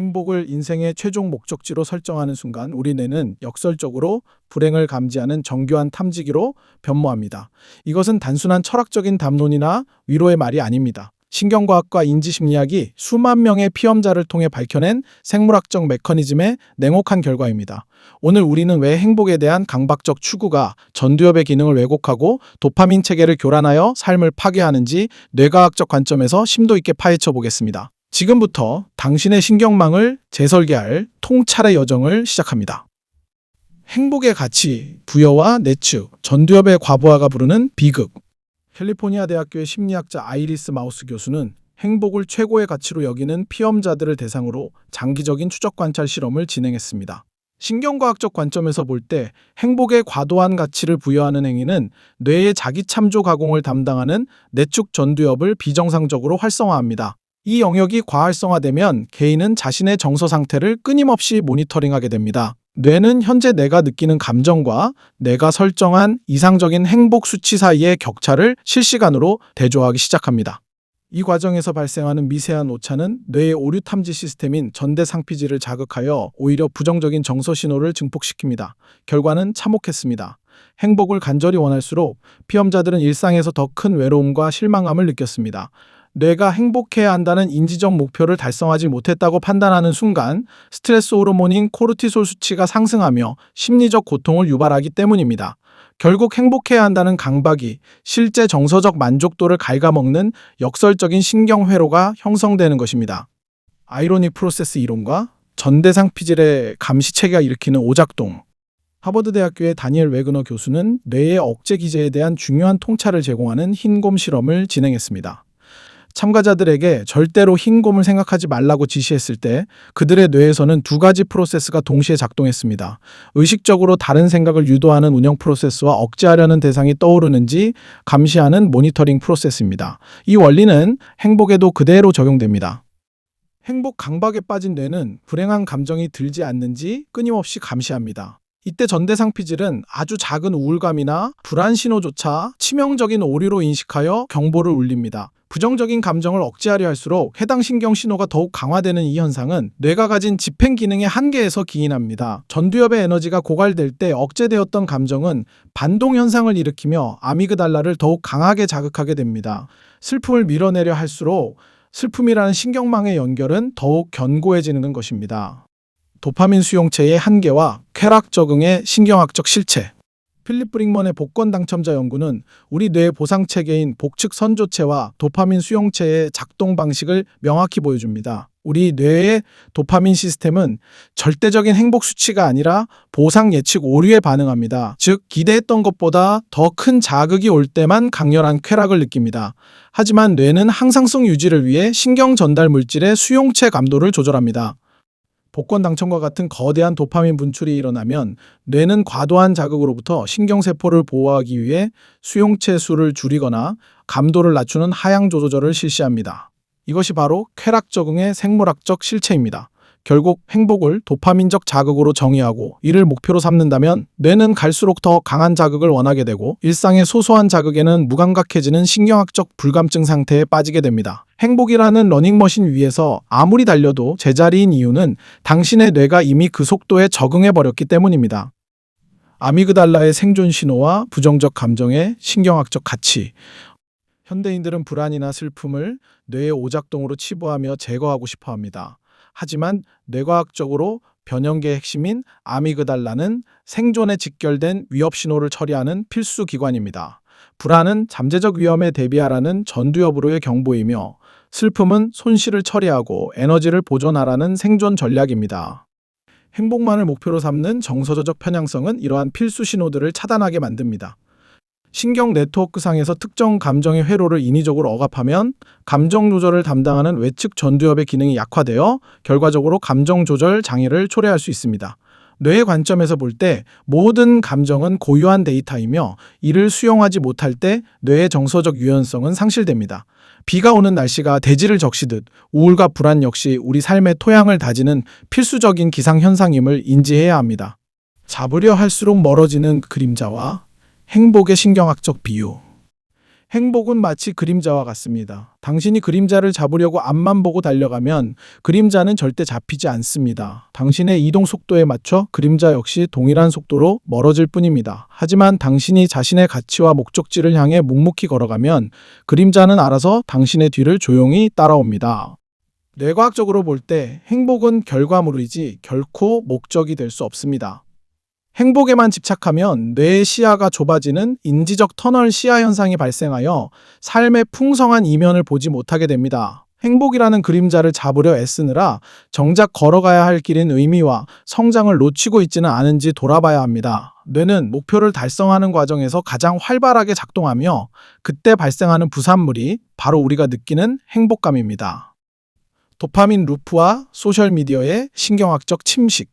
행복을 인생의 최종 목적지로 설정하는 순간 우리 뇌는 역설적으로 불행을 감지하는 정교한 탐지기로 변모합니다. 이것은 단순한 철학적인 담론이나 위로의 말이 아닙니다. 신경과학과 인지심리학이 수만 명의 피험자를 통해 밝혀낸 생물학적 메커니즘의 냉혹한 결과입니다. 오늘 우리는 왜 행복에 대한 강박적 추구가 전두엽의 기능을 왜곡하고 도파민 체계를 교란하여 삶을 파괴하는지 뇌과학적 관점에서 심도 있게 파헤쳐 보겠습니다. 지금부터 당신의 신경망을 재설계할 통찰의 여정을 시작합니다. 행복의 가치, 부여와 내측, 전두엽의 과부하가 부르는 비극. 캘리포니아 대학교의 심리학자 아이리스 마우스 교수는 행복을 최고의 가치로 여기는 피험자들을 대상으로 장기적인 추적 관찰 실험을 진행했습니다. 신경과학적 관점에서 볼 때 행복에 과도한 가치를 부여하는 행위는 뇌의 자기 참조 가공을 담당하는 내축 전두엽을 비정상적으로 활성화합니다. 이 영역이 과활성화되면 개인은 자신의 정서 상태를 끊임없이 모니터링하게 됩니다. 뇌는 현재 내가 느끼는 감정과 내가 설정한 이상적인 행복 수치 사이의 격차를 실시간으로 대조하기 시작합니다. 이 과정에서 발생하는 미세한 오차는 뇌의 오류 탐지 시스템인 전대상피질을 자극하여 오히려 부정적인 정서 신호를 증폭시킵니다. 결과는 참혹했습니다. 행복을 간절히 원할수록 피험자들은 일상에서 더 큰 외로움과 실망감을 느꼈습니다. 뇌가 행복해야 한다는 인지적 목표를 달성하지 못했다고 판단하는 순간 스트레스 호르몬인 코르티솔 수치가 상승하며 심리적 고통을 유발하기 때문입니다. 결국 행복해야 한다는 강박이 실제 정서적 만족도를 갉아먹는 역설적인 신경회로가 형성되는 것입니다. 아이로닉 프로세스 이론과 전대상 피질의 감시체계가 일으키는 오작동. 하버드 대학교의 다니엘 웨그너 교수는 뇌의 억제 기제에 대한 중요한 통찰을 제공하는 흰곰 실험을 진행했습니다. 참가자들에게 절대로 흰곰을 생각하지 말라고 지시했을 때 그들의 뇌에서는 두 가지 프로세스가 동시에 작동했습니다. 의식적으로 다른 생각을 유도하는 운영 프로세스와 억제하려는 대상이 떠오르는지 감시하는 모니터링 프로세스입니다. 이 원리는 행복에도 그대로 적용됩니다. 행복 강박에 빠진 뇌는 불행한 감정이 들지 않는지 끊임없이 감시합니다. 이때 전대상 피질은 아주 작은 우울감이나 불안 신호조차 치명적인 오류로 인식하여 경보를 울립니다. 부정적인 감정을 억제하려 할수록 해당 신경 신호가 더욱 강화되는 이 현상은 뇌가 가진 집행 기능의 한계에서 기인합니다. 전두엽의 에너지가 고갈될 때 억제되었던 감정은 반동 현상을 일으키며 아미그달라를 더욱 강하게 자극하게 됩니다. 슬픔을 밀어내려 할수록 슬픔이라는 신경망의 연결은 더욱 견고해지는 것입니다. 도파민 수용체의 한계와 쾌락 적응의 신경학적 실체. 필립 브링먼의 복권 당첨자 연구는 우리 뇌의 보상체계인 복측 선조체와 도파민 수용체의 작동 방식을 명확히 보여줍니다. 우리 뇌의 도파민 시스템은 절대적인 행복 수치가 아니라 보상 예측 오류에 반응합니다. 즉, 기대했던 것보다 더 큰 자극이 올 때만 강렬한 쾌락을 느낍니다. 하지만 뇌는 항상성 유지를 위해 신경 전달 물질의 수용체 감도를 조절합니다. 복권 당첨과 같은 거대한 도파민 분출이 일어나면 뇌는 과도한 자극으로부터 신경세포를 보호하기 위해 수용체 수를 줄이거나 감도를 낮추는 하향 조절을 실시합니다. 이것이 바로 쾌락 적응의 생물학적 실체입니다. 결국 행복을 도파민적 자극으로 정의하고 이를 목표로 삼는다면 뇌는 갈수록 더 강한 자극을 원하게 되고 일상의 소소한 자극에는 무감각해지는 신경학적 불감증 상태에 빠지게 됩니다. 행복이라는 러닝머신 위에서 아무리 달려도 제자리인 이유는 당신의 뇌가 이미 그 속도에 적응해버렸기 때문입니다. 아미그달라의 생존 신호와 부정적 감정의 신경학적 가치. 현대인들은 불안이나 슬픔을 뇌의 오작동으로 치부하며 제거하고 싶어 합니다. 하지만 뇌과학적으로 변형계의 핵심인 아미그달라는 생존에 직결된 위협 신호를 처리하는 필수 기관입니다. 불안은 잠재적 위험에 대비하라는 전두엽으로의 경보이며 슬픔은 손실을 처리하고 에너지를 보존하라는 생존 전략입니다. 행복만을 목표로 삼는 정서적 편향성은 이러한 필수 신호들을 차단하게 만듭니다. 신경 네트워크상에서 특정 감정의 회로를 인위적으로 억압하면 감정 조절을 담당하는 외측 전두엽의 기능이 약화되어 결과적으로 감정 조절 장애를 초래할 수 있습니다. 뇌의 관점에서 볼 때 모든 감정은 고유한 데이터이며 이를 수용하지 못할 때 뇌의 정서적 유연성은 상실됩니다. 비가 오는 날씨가 대지를 적시듯 우울과 불안 역시 우리 삶의 토양을 다지는 필수적인 기상현상임을 인지해야 합니다. 잡으려 할수록 멀어지는 그림자와 행복의 신경학적 비유. 행복은 마치 그림자와 같습니다. 당신이 그림자를 잡으려고 앞만 보고 달려가면 그림자는 절대 잡히지 않습니다. 당신의 이동 속도에 맞춰 그림자 역시 동일한 속도로 멀어질 뿐입니다. 하지만 당신이 자신의 가치와 목적지를 향해 묵묵히 걸어가면 그림자는 알아서 당신의 뒤를 조용히 따라옵니다. 뇌과학적으로 볼 때 행복은 결과물이지 결코 목적이 될 수 없습니다. 행복에만 집착하면 뇌의 시야가 좁아지는 인지적 터널 시야 현상이 발생하여 삶의 풍성한 이면을 보지 못하게 됩니다. 행복이라는 그림자를 잡으려 애쓰느라 정작 걸어가야 할 길인 의미와 성장을 놓치고 있지는 않은지 돌아봐야 합니다. 뇌는 목표를 달성하는 과정에서 가장 활발하게 작동하며 그때 발생하는 부산물이 바로 우리가 느끼는 행복감입니다. 도파민 루프와 소셜미디어의 신경학적 침식.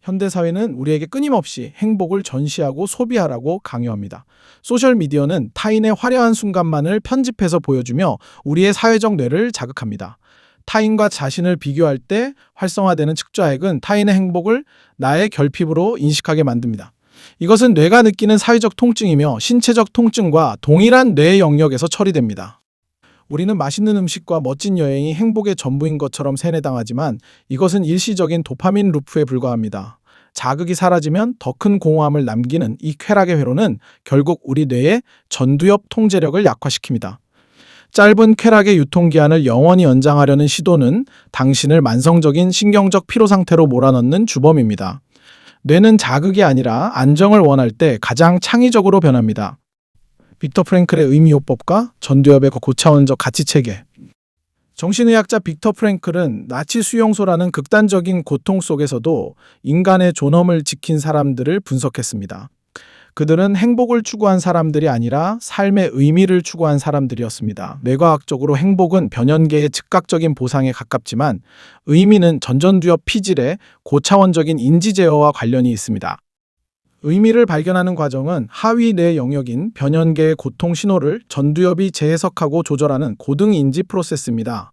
현대사회는 우리에게 끊임없이 행복을 전시하고 소비하라고 강요합니다. 소셜미디어는 타인의 화려한 순간만을 편집해서 보여주며 우리의 사회적 뇌를 자극합니다. 타인과 자신을 비교할 때 활성화되는 측좌핵은 타인의 행복을 나의 결핍으로 인식하게 만듭니다. 이것은 뇌가 느끼는 사회적 통증이며 신체적 통증과 동일한 뇌의 영역에서 처리됩니다. 우리는 맛있는 음식과 멋진 여행이 행복의 전부인 것처럼 세뇌당하지만 이것은 일시적인 도파민 루프에 불과합니다. 자극이 사라지면 더 큰 공허함을 남기는 이 쾌락의 회로는 결국 우리 뇌의 전두엽 통제력을 약화시킵니다. 짧은 쾌락의 유통기한을 영원히 연장하려는 시도는 당신을 만성적인 신경적 피로 상태로 몰아넣는 주범입니다. 뇌는 자극이 아니라 안정을 원할 때 가장 창의적으로 변합니다. 빅터 프랭클의 의미요법과 전두엽의 고차원적 가치체계. 정신의학자 빅터 프랭클은 나치 수용소라는 극단적인 고통 속에서도 인간의 존엄을 지킨 사람들을 분석했습니다. 그들은 행복을 추구한 사람들이 아니라 삶의 의미를 추구한 사람들이었습니다. 뇌과학적으로 행복은 변연계의 즉각적인 보상에 가깝지만 의미는 전전두엽 피질의 고차원적인 인지 제어와 관련이 있습니다. 의미를 발견하는 과정은 하위 뇌 영역인 변연계의 고통 신호를 전두엽이 재해석하고 조절하는 고등 인지 프로세스입니다.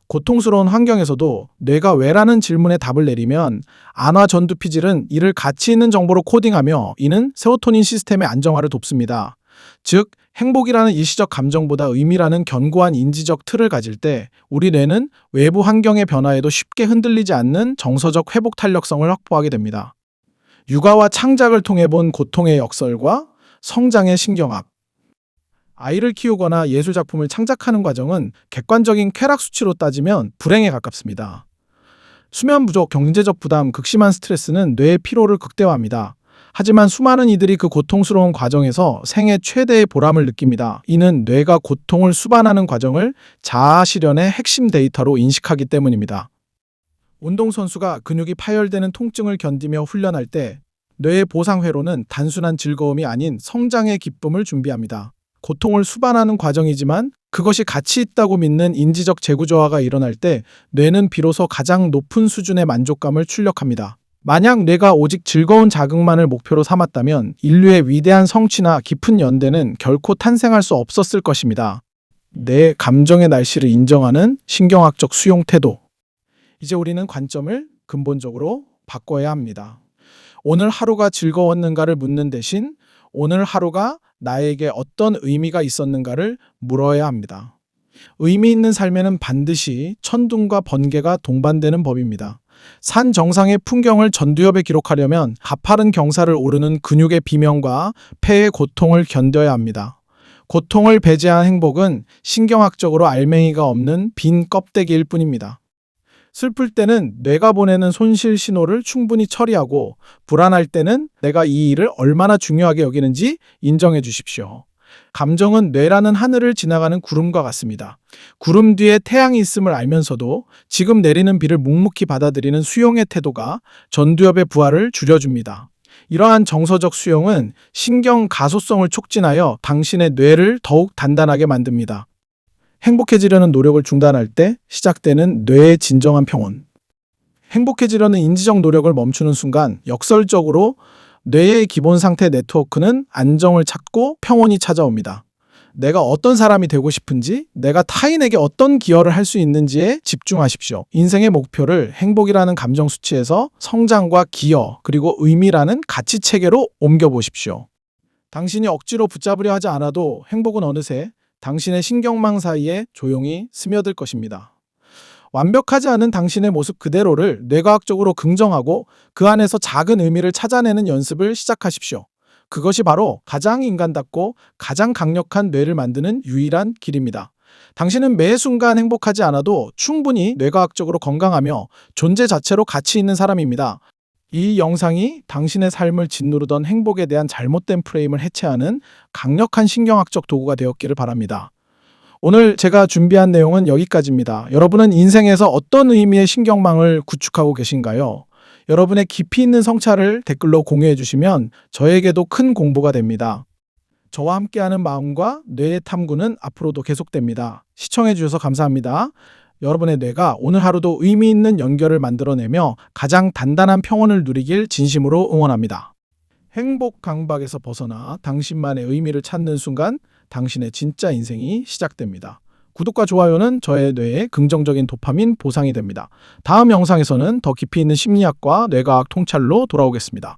고통스러운 환경에서도 뇌가 왜라는 질문에 답을 내리면 안화 전두 피질은 이를 가치 있는 정보로 코딩하며 이는 세로토닌 시스템의 안정화를 돕습니다. 즉, 행복이라는 일시적 감정보다 의미라는 견고한 인지적 틀을 가질 때 우리 뇌는 외부 환경의 변화에도 쉽게 흔들리지 않는 정서적 회복 탄력성을 확보하게 됩니다. 육아와 창작을 통해 본 고통의 역설과 성장의 신경학. 아이를 키우거나 예술작품을 창작하는 과정은 객관적인 쾌락 수치로 따지면 불행에 가깝습니다. 수면 부족, 경제적 부담, 극심한 스트레스는 뇌의 피로를 극대화합니다. 하지만 수많은 이들이 그 고통스러운 과정에서 생애 최대의 보람을 느낍니다. 이는 뇌가 고통을 수반하는 과정을 자아 실현의 핵심 데이터로 인식하기 때문입니다. 운동선수가 근육이 파열되는 통증을 견디며 훈련할 때 뇌의 보상 회로는 단순한 즐거움이 아닌 성장의 기쁨을 준비합니다. 고통을 수반하는 과정이지만 그것이 가치 있다고 믿는 인지적 재구조화가 일어날 때 뇌는 비로소 가장 높은 수준의 만족감을 출력합니다. 만약 뇌가 오직 즐거운 자극만을 목표로 삼았다면 인류의 위대한 성취나 깊은 연대는 결코 탄생할 수 없었을 것입니다. 내 감정의 날씨를 인정하는 신경학적 수용 태도. 이제 우리는 관점을 근본적으로 바꿔야 합니다. 오늘 하루가 즐거웠는가를 묻는 대신 오늘 하루가 나에게 어떤 의미가 있었는가를 물어야 합니다. 의미 있는 삶에는 반드시 천둥과 번개가 동반되는 법입니다. 산 정상의 풍경을 전두엽에 기록하려면 가파른 경사를 오르는 근육의 비명과 폐의 고통을 견뎌야 합니다. 고통을 배제한 행복은 신경학적으로 알맹이가 없는 빈 껍데기일 뿐입니다. 슬플 때는 뇌가 보내는 손실 신호를 충분히 처리하고 불안할 때는 내가 이 일을 얼마나 중요하게 여기는지 인정해 주십시오. 감정은 뇌라는 하늘을 지나가는 구름과 같습니다. 구름 뒤에 태양이 있음을 알면서도 지금 내리는 비를 묵묵히 받아들이는 수용의 태도가 전두엽의 부하를 줄여줍니다. 이러한 정서적 수용은 신경 가소성을 촉진하여 당신의 뇌를 더욱 단단하게 만듭니다. 행복해지려는 노력을 중단할 때 시작되는 뇌의 진정한 평온. 행복해지려는 인지적 노력을 멈추는 순간 역설적으로 뇌의 기본 상태 네트워크는 안정을 찾고 평온이 찾아옵니다. 내가 어떤 사람이 되고 싶은지, 내가 타인에게 어떤 기여를 할 수 있는지에 집중하십시오. 인생의 목표를 행복이라는 감정 수치에서 성장과 기여, 그리고 의미라는 가치 체계로 옮겨보십시오. 당신이 억지로 붙잡으려 하지 않아도 행복은 어느새 당신의 신경망 사이에 조용히 스며들 것입니다. 완벽하지 않은 당신의 모습 그대로를 뇌과학적으로 긍정하고 그 안에서 작은 의미를 찾아내는 연습을 시작하십시오. 그것이 바로 가장 인간답고 가장 강력한 뇌를 만드는 유일한 길입니다. 당신은 매 순간 행복하지 않아도 충분히 뇌과학적으로 건강하며 존재 자체로 가치 있는 사람입니다. 이 영상이 당신의 삶을 짓누르던 행복에 대한 잘못된 프레임을 해체하는 강력한 신경학적 도구가 되었기를 바랍니다. 오늘 제가 준비한 내용은 여기까지입니다. 여러분은 인생에서 어떤 의미의 신경망을 구축하고 계신가요? 여러분의 깊이 있는 성찰을 댓글로 공유해 주시면 저에게도 큰 공부가 됩니다. 저와 함께하는 마음과 뇌의 탐구는 앞으로도 계속됩니다. 시청해 주셔서 감사합니다. 여러분의 뇌가 오늘 하루도 의미 있는 연결을 만들어내며 가장 단단한 평온을 누리길 진심으로 응원합니다. 행복 강박에서 벗어나 당신만의 의미를 찾는 순간 당신의 진짜 인생이 시작됩니다. 구독과 좋아요는 저의 뇌에 긍정적인 도파민 보상이 됩니다. 다음 영상에서는 더 깊이 있는 심리학과 뇌과학 통찰로 돌아오겠습니다.